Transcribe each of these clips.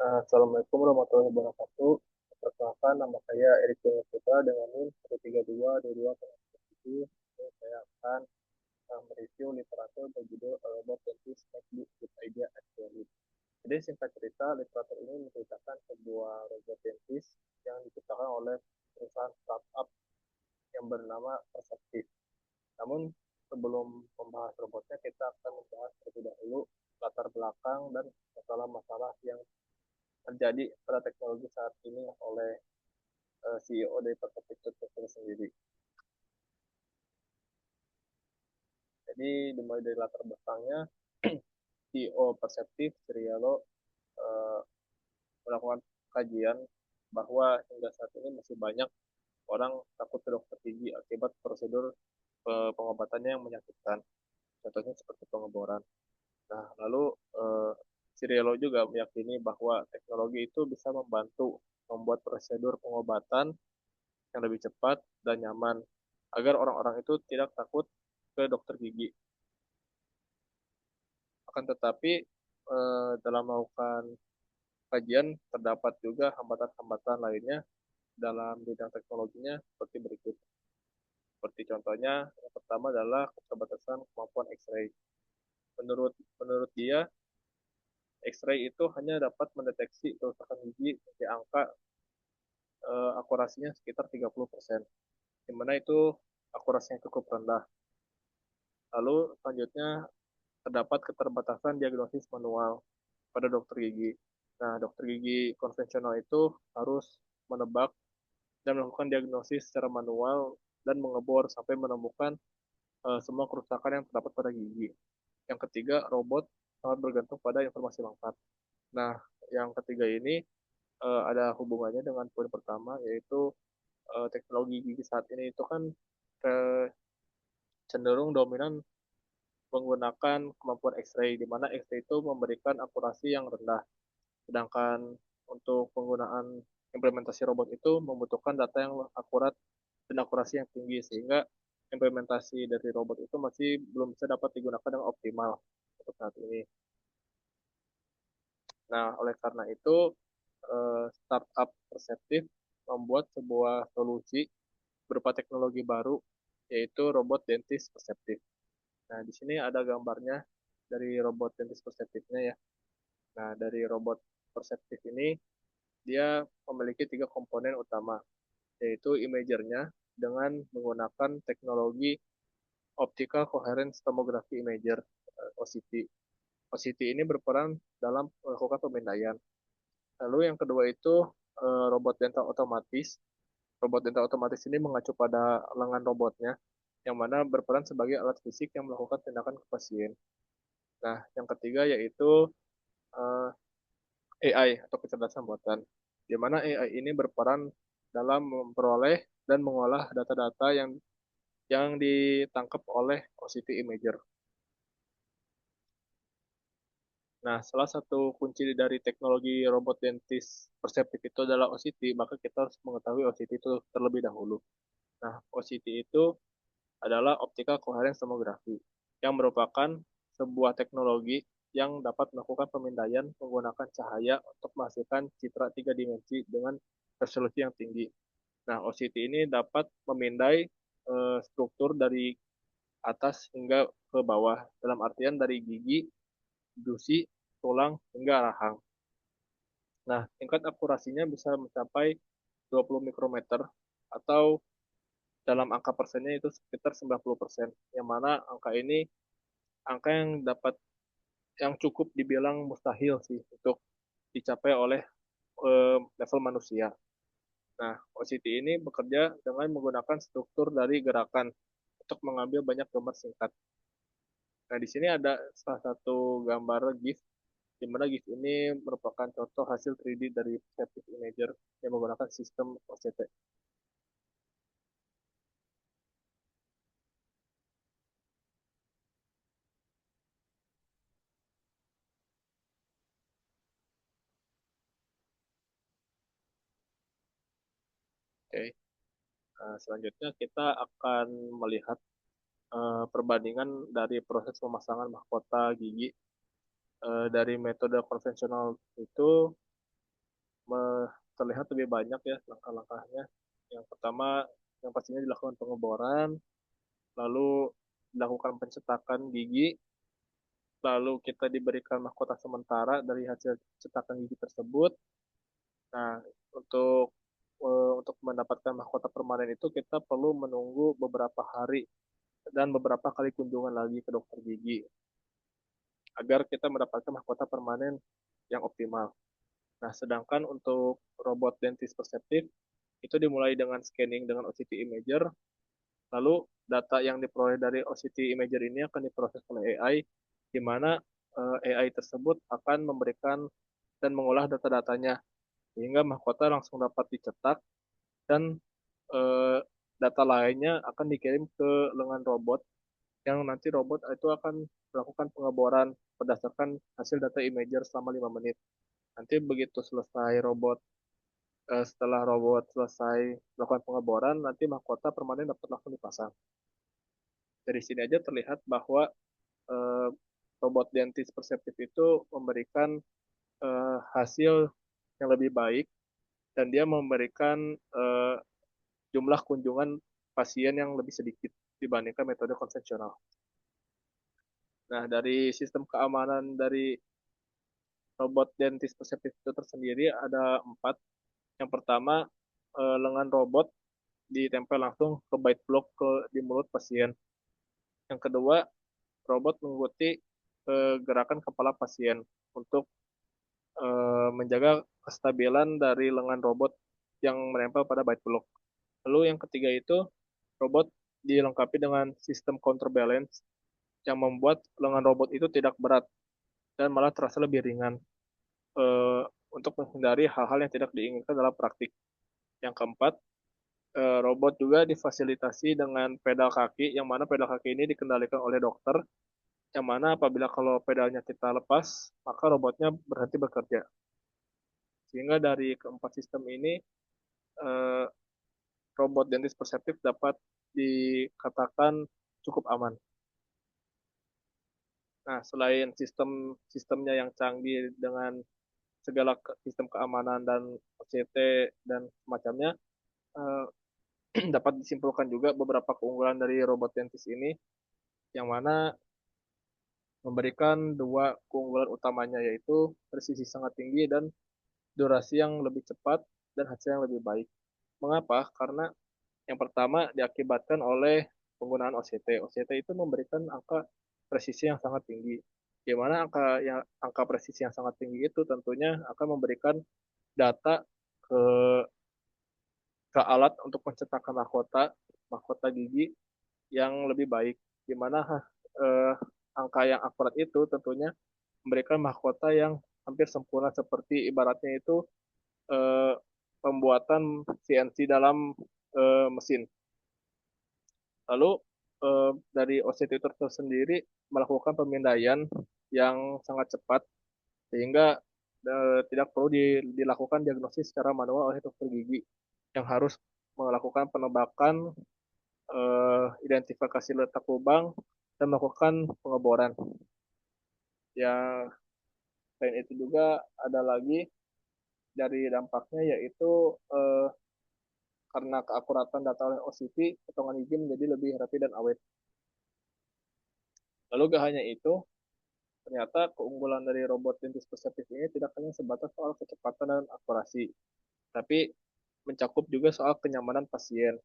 Assalamualaikum warahmatullahi wabarakatuh. Perkenalkan, nama saya Erik Putra dengan NIM 13222. Saya akan mereview literatur berjudul A Robot Dentist Make Good Idea Actually. Jadi singkat cerita, literatur ini menceritakan sebuah robot dentist yang diciptakan oleh perusahaan startup yang bernama Perceptive. Namun sebelum membahas robotnya, kita akan membahas terlebih dahulu latar belakang dan masalah-masalah yang terjadi pada teknologi saat ini oleh CEO dari Perceptive itu sendiri. Jadi dimulai dari latar belakangnya, CEO Perceptive Srialo uh, melakukan kajian bahwa hingga saat ini masih banyak orang takut ke dokter gigi akibat prosedur pengobatannya yang menyakitkan. Contohnya seperti pengeboran. Nah, lalu Sirielo juga meyakini bahwa teknologi itu bisa membantu membuat prosedur pengobatan yang lebih cepat dan nyaman agar orang-orang itu tidak takut ke dokter gigi. Akan tetapi dalam melakukan kajian terdapat juga hambatan-hambatan lainnya dalam bidang teknologinya seperti berikut. Seperti contohnya, yang pertama adalah keterbatasan kemampuan X-ray. Menurut menurut dia, X-ray itu hanya dapat mendeteksi kerusakan gigi di angka akurasinya sekitar 30%, di mana itu akurasinya cukup rendah. Lalu selanjutnya terdapat keterbatasan diagnosis manual pada dokter gigi. Nah, dokter gigi konvensional itu harus menebak dan melakukan diagnosis secara manual dan mengebor sampai menemukan semua kerusakan yang terdapat pada gigi. Yang ketiga, robot sangat bergantung pada informasi lengkap. Nah, yang ketiga ini ada hubungannya dengan poin pertama, yaitu teknologi gigi saat ini itu kan cenderung dominan menggunakan kemampuan X-ray, di mana X-ray itu memberikan akurasi yang rendah. Sedangkan untuk penggunaan implementasi robot itu membutuhkan data yang akurat dan akurasi yang tinggi, sehingga implementasi dari robot itu masih belum bisa dapat digunakan dengan optimal untuk saat ini. Nah, oleh karena itu, startup Perceptive membuat sebuah solusi berupa teknologi baru, yaitu robot dentist Perceptive. Nah, di sini ada gambarnya dari robot dentist Perceptive-nya ya. Nah, dari robot Perceptive ini, dia memiliki tiga komponen utama, yaitu imagernya dengan menggunakan teknologi Optical Coherence Tomography Imager, OCT. OCT ini berperan dalam melakukan pemindaian. Lalu yang kedua itu robot dental otomatis. Robot dental otomatis ini mengacu pada lengan robotnya, yang mana berperan sebagai alat fisik yang melakukan tindakan ke pasien. Nah, yang ketiga yaitu AI atau kecerdasan buatan, di mana AI ini berperan dalam memperoleh dan mengolah data-data yang ditangkap oleh OCT Imager. Nah, salah satu kunci dari teknologi robot dentis Perceptive itu adalah OCT, maka kita harus mengetahui OCT itu terlebih dahulu. Nah, OCT itu adalah Optical Coherence Tomography, yang merupakan sebuah teknologi yang dapat melakukan pemindaian menggunakan cahaya untuk menghasilkan citra tiga dimensi dengan resolusi yang tinggi. Nah, OCT ini dapat memindai struktur dari atas hingga ke bawah, dalam artian dari gigi, gusi, tulang, hingga rahang. Nah, tingkat akurasinya bisa mencapai 20 mikrometer atau dalam angka persennya itu sekitar 90%, yang mana angka ini angka yang cukup dibilang mustahil sih untuk dicapai oleh level manusia. Nah, OCT ini bekerja dengan menggunakan struktur dari gerakan untuk mengambil banyak gambar singkat. Nah, di sini ada salah satu gambar GIF, di mana GIF ini merupakan contoh hasil 3D dari Perceptive Imager yang menggunakan sistem OCT. Oke. Nah, selanjutnya kita akan melihat perbandingan dari proses pemasangan mahkota gigi dari metode konvensional itu terlihat lebih banyak ya langkah-langkahnya. Yang pertama, yang pastinya dilakukan pengeboran, lalu dilakukan pencetakan gigi, lalu kita diberikan mahkota sementara dari hasil cetakan gigi tersebut. Nah, untuk untuk mendapatkan mahkota permanen itu kita perlu menunggu beberapa hari dan beberapa kali kunjungan lagi ke dokter gigi agar kita mendapatkan mahkota permanen yang optimal. Nah, sedangkan untuk robot dentis perseptif itu dimulai dengan scanning dengan OCT imager, lalu data yang diperoleh dari OCT imager ini akan diproses oleh AI, di mana AI tersebut akan memberikan dan mengolah data-datanya, sehingga mahkota langsung dapat dicetak dan eh, data lainnya akan dikirim ke lengan robot, yang nanti robot itu akan melakukan pengeboran berdasarkan hasil data imager selama 5 menit. Nanti begitu selesai setelah robot selesai melakukan pengeboran, nanti mahkota permanen dapat langsung dipasang. Dari sini aja terlihat bahwa eh, robot dentis perseptif itu memberikan hasil yang lebih baik dan dia memberikan jumlah kunjungan pasien yang lebih sedikit dibandingkan metode konvensional. Nah, dari sistem keamanan dari robot dentis perseptif itu tersendiri ada 4. Yang pertama, lengan robot ditempel langsung ke bite block di mulut pasien. Yang kedua, robot mengikuti gerakan kepala pasien untuk menjaga kestabilan dari lengan robot yang menempel pada bite block. Lalu yang ketiga itu, robot dilengkapi dengan sistem counterbalance yang membuat lengan robot itu tidak berat dan malah terasa lebih ringan eh, untuk menghindari hal-hal yang tidak diinginkan dalam praktik. Yang keempat, robot juga difasilitasi dengan pedal kaki, yang mana pedal kaki ini dikendalikan oleh dokter, yang mana apabila kalau pedalnya kita lepas, maka robotnya berhenti bekerja. Sehingga dari keempat sistem ini, eh, robot dentis perseptif dapat dikatakan cukup aman. Nah, selain sistemnya yang canggih dengan segala sistem keamanan dan OCT dan semacamnya, eh, dapat disimpulkan juga beberapa keunggulan dari robot dentis ini, yang mana memberikan dua keunggulan utamanya, yaitu presisi sangat tinggi dan durasi yang lebih cepat dan hasil yang lebih baik. Mengapa? Karena yang pertama diakibatkan oleh penggunaan OCT. OCT itu memberikan angka presisi yang sangat tinggi. Di mana angka presisi yang sangat tinggi itu tentunya akan memberikan data ke ke alat untuk mencetakan mahkota gigi yang lebih baik. Di mana eh, angka yang akurat itu tentunya memberikan mahkota yang hampir sempurna, seperti ibaratnya itu eh, pembuatan CNC dalam mesin. Lalu dari OCT itu sendiri melakukan pemindaian yang sangat cepat, sehingga tidak perlu dilakukan diagnosis secara manual oleh dokter gigi yang harus melakukan penebakan, identifikasi letak lubang, dan melakukan pengeboran. Yang selain itu juga ada lagi dari dampaknya, yaitu karena keakuratan data oleh OCT, potongan gigi menjadi lebih rapi dan awet. Lalu gak hanya itu, ternyata keunggulan dari robot dentis perseptif ini tidak hanya sebatas soal kecepatan dan akurasi, tapi mencakup juga soal kenyamanan pasien.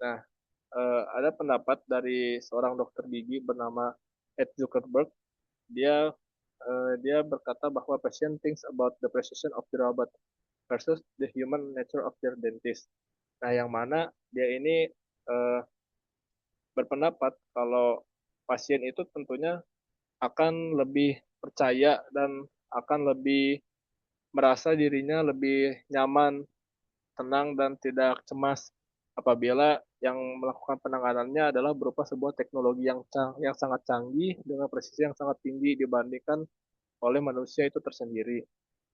Nah, ada pendapat dari seorang dokter gigi bernama Ed Zuckerberg. Dia berkata bahwa patient thinks about the precision of the robot versus the human nature of their dentist. Nah, yang mana dia ini uh, berpendapat kalau pasien itu tentunya akan lebih percaya dan akan lebih merasa dirinya lebih nyaman, tenang, dan tidak cemas apabila yang melakukan penanganannya adalah berupa sebuah teknologi yang sangat canggih dengan presisi yang sangat tinggi dibandingkan oleh manusia itu tersendiri.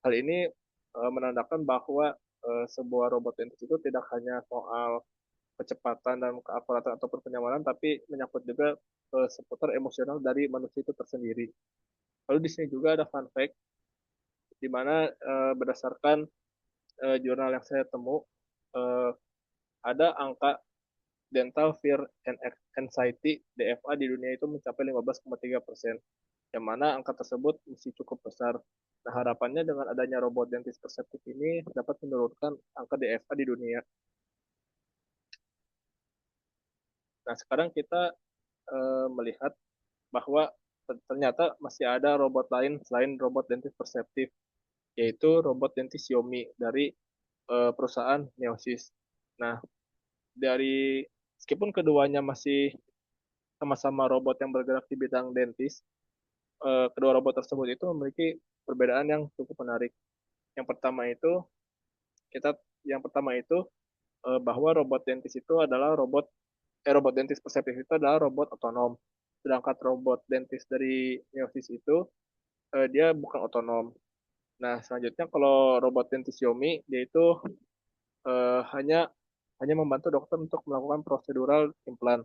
Hal ini menandakan bahwa sebuah robot itu tidak hanya soal kecepatan dan keakuratan ataupun kenyamanan, tapi menyangkut juga seputar emosional dari manusia itu tersendiri. Lalu di sini juga ada fun fact, di mana berdasarkan jurnal yang saya temu, eh, ada angka dental fear and anxiety DFA di dunia itu mencapai 15,3%, yang mana angka tersebut masih cukup besar. Nah, harapannya dengan adanya robot dentis perseptif ini dapat menurunkan angka DFA di dunia. Nah, sekarang kita melihat bahwa ternyata masih ada robot lain selain robot dentis perseptif, yaitu robot dentis Xiaomi dari perusahaan Neosys. Nah, dari meskipun keduanya masih sama-sama robot yang bergerak di bidang dentis, kedua robot tersebut itu memiliki perbedaan yang cukup menarik. Yang pertama itu kita yang pertama itu bahwa robot dentis itu adalah robot dentis perseptif itu adalah robot otonom. Sedangkan robot dentis dari Neosys itu dia bukan otonom. Nah, selanjutnya kalau robot dentis Xiaomi dia itu hanya hanya membantu dokter untuk melakukan prosedural implan.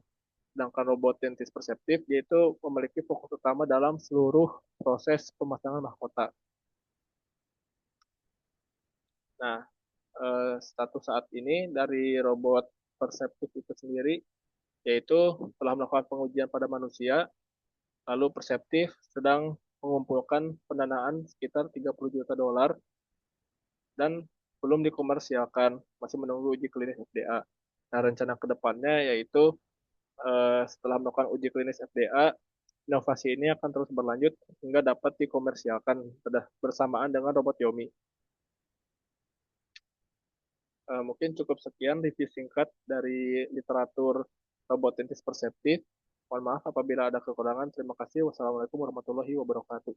Sedangkan robot dentis perseptif dia itu memiliki fokus utama dalam seluruh proses pemasangan mahkota. Nah, status saat ini dari robot perseptif itu sendiri yaitu telah melakukan pengujian pada manusia, lalu perseptif sedang mengumpulkan pendanaan sekitar 30 juta dolar dan belum dikomersialkan, masih menunggu uji klinis FDA. Nah, rencana kedepannya yaitu setelah melakukan uji klinis FDA, inovasi ini akan terus berlanjut hingga dapat dikomersialkan bersamaan dengan robot Yomi. Mungkin cukup sekian review singkat dari literatur robot dentis perseptif. Mohon maaf apabila ada kekurangan. Terima kasih. Wassalamualaikum warahmatullahi wabarakatuh.